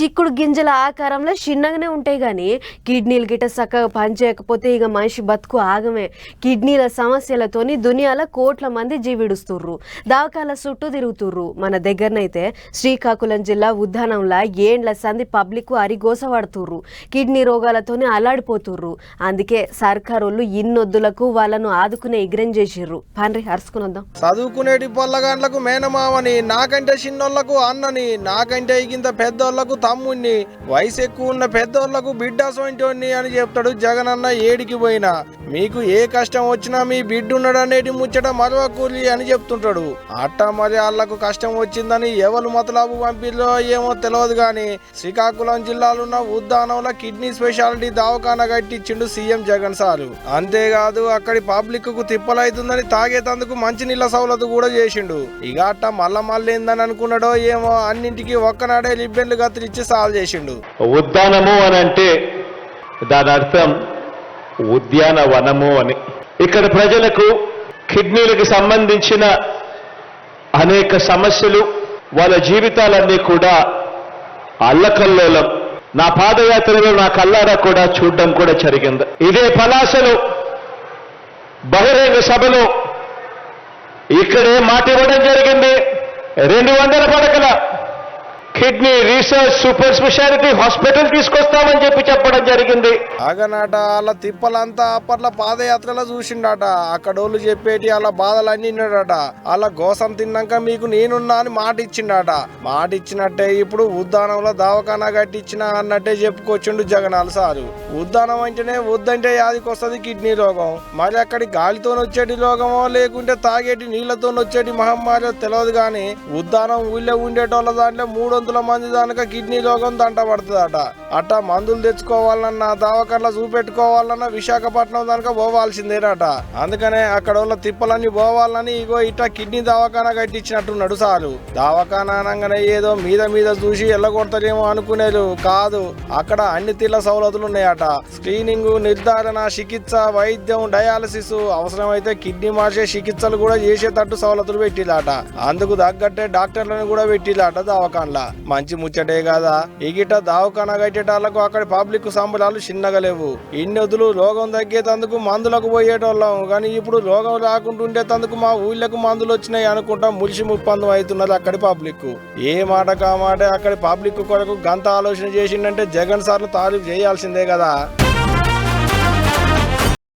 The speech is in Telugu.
చిక్కుడు గింజల ఆకారంలో చిన్నగానే ఉంటాయి కానీ కిడ్నీలు గిట్ట చక్కగా పనిచేయకపోతే ఇక మనిషి బతుకు ఆగమే. కిడ్నీల సమస్యలతోని దునియాలో కోట్ల మంది జీవిడుస్తుర్రు, దవాఖాల చుట్టూ తిరుగుతుర్రు. మన దగ్గరనైతే శ్రీకాకుళం జిల్లా ఉద్దానంలా ఏండ్ల సంది పబ్లిక్ అరిగోస పడుతుర్రు, కిడ్నీ రోగాలతోని అల్లాడిపోతుర్రు. అందుకే సర్కారోళ్ళు ఇన్నొద్దులకు వాళ్ళను ఆదుకునే ఎగ్రం చేసిర్రు. పండ్రి అరుచుకునొద్దాం. చదువుకునేటి పొల్లగాండ్లకు మేనమామని, నాకంటే చిన్నోళ్లకు అన్నని, నాకంటే ఇంత పెద్దోళ్లకు తమ్ముణ్ణి, వయసు ఎక్కువ ఉన్న పెద్దోళ్లకు బిడ్డ సొంటోని అని చెప్తాడు జగనన్న. ఏడికి పోయినా మీకు ఏ కష్టం వచ్చినా మీ బిడ్డున్నాడు అనేటి ముచ్చట మరవకూలి అని చెప్తుంటాడు. అట్టా మరి వాళ్లకు కష్టం వచ్చిందని ఎవరు మతలాబు పంపిలో ఏమో తెలియదు గాని శ్రీకాకుళం జిల్లాలో ఉన్న ఉద్దానంలో కిడ్నీ స్పెషాలిటీ దవాఖానా కట్టించిండు సీఎం జగన్ సారు. అంతేకాదు అక్కడి పబ్లిక్ కు తిప్పలైతుందని తాగేతందుకు మంచినీళ్ళ సౌలత్ కూడా చేసిండు. ఇక అట్ట మళ్ళీ ఏందని అనుకున్నాడో ఏమో అన్నింటికి ఒక్కనాడే లిబ్బెన్లు కత్తిరించి సాల్వ్ చేసిండు. ఉద్దానము అని అంటే దాని అర్థం ఉద్యానవనము అని. ఇక్కడ ప్రజలకు కిడ్నీలకు సంబంధించిన అనేక సమస్యలు, వాళ్ళ జీవితాలన్నీ కూడా అల్లకల్లోలం. నా పాదయాత్రలో నా కల్లారా కూడా చూడడం కూడా జరిగింది. ఇదే పలాసలో బహిరంగ సభలో ఇక్కడే మాట ఇవ్వడం జరిగింది. 200 పడకల kidney research super speciality hospital తీసుకొస్తామని చెప్పడం జరిగింది. ఆగనాట అలా తిప్పలంతా అప్పట్లో పాదయాత్రలో చూసిండట. అక్కడోళ్ళు చెప్పేటి అలా బాధలన్నీ విన్నాడట. అలా గోసం తిన్నాక మీకు నేనున్నా అని మాట ఇచ్చిండట. మాట ఇచ్చినట్టే ఇప్పుడు ఉద్దానంలో దవాఖానా కట్టించిన అన్నట్టే చెప్పుకొచ్చిండు జగనాలు సారు. ఉద్దానం అంటేనే వద్దంటే యాదికి వస్తుంది కిడ్నీ రోగం. మరి అక్కడి గాలితో వచ్చేటి రోగమో లేకుంటే తాగేటి నీళ్లతో వచ్చేటి మహమ్మారి తెలియదు కానీ ఉద్దానం ఊళ్ళో ఉండేటోళ్ళ దాంట్లో 300 మంది దానిక కిడ్నీ రోగం దంట పడుతుందట. అట్టా మందులు తెచ్చుకోవాలన్నా దవాఖానలో చూపెట్టుకోవాలన్నా విశాఖపట్నం దానిక పోవాల్సిందేనట. అందుకనే అక్కడ ఉన్న తిప్పలన్నీ పోవాలని ఇగో ఇట్టా కిడ్నీ దవాఖానా కట్టించినట్టున్నాడు సారు. దవాఖానా అనగానే ఏదో మీద చూసి ఎల్లగొడతారేమో అనుకునేది కాదు. అక్కడ అన్ని తీర్ల సౌలతులు ఉన్నాయట. స్క్రీనింగ్, నిర్ధారణ, చికిత్స, వైద్యం, డయాలసిస్, అవసరమైతే కిడ్నీ మార్చే చికిత్సలు కూడా చేసేటట్టు సౌలతులు పెట్టిలాట. అందుకు తగ్గట్టే డాక్టర్లను కూడా పెట్టిలాట దవాఖానలా. మంచి ముచ్చటే కదా. ఇగిట దవాఖానా కట్టేటాళ్లకు అక్కడ పబ్లిక్ సంబరాలు చిన్నగా లేవు. ఇన్నొద్దులు రోగం తగ్గేటందుకు మందులకు పోయేటోళ్ళం కానీ ఇప్పుడు రోగం రాకుండా ఉండేటందుకు మా ఊళ్ళకు మందులు వచ్చినాయి అనుకుంటా ములిసి ముప్పందం అవుతున్నది అక్కడి పబ్లిక్. ఏ మాట కామాటే అక్కడి పబ్లిక్ కొరకు గంత ఆలోచన చేసిందంటే జగన్ సార్ను తారీఫ్ చేయాల్సిందే కదా.